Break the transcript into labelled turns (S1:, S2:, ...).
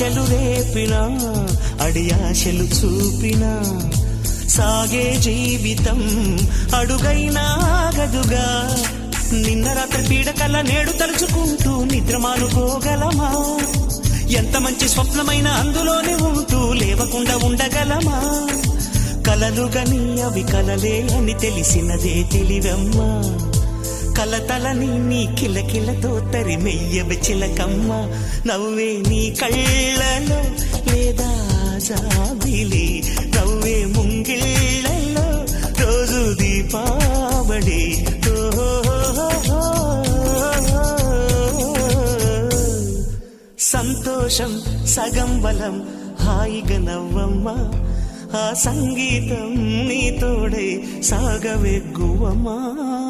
S1: ఆశలు రేపినా అడియాశలు చూపినా సాగే జీవితం అడుగైనా ఆగదుగా. నిన్న రాత్రి పీడకల నేడు తలుచుకుంటూ నిద్రమానుకోగలమా? ఎంత మంచి స్వప్నమైన అందులోనే ఉంటూ లేవకుండా ఉండగలమా? కలలుగని అవి కలలే అని తెలిసినదే తెలివమ్మా. కలతలని నీ కిలకిలతో తరిమెయ్యవి చిలకమ్మ. నవ్వే నీ కళ్ళలో లేదా జాబిలి, నవ్వే ముంగిళ్ళలో రోజు దీపావళి. సంతోషం సగం బలం, హాయిగా నవ్వమ్మా. ఆ సంగీతం నీ తోడే సాగవెగ్గువమ్మా.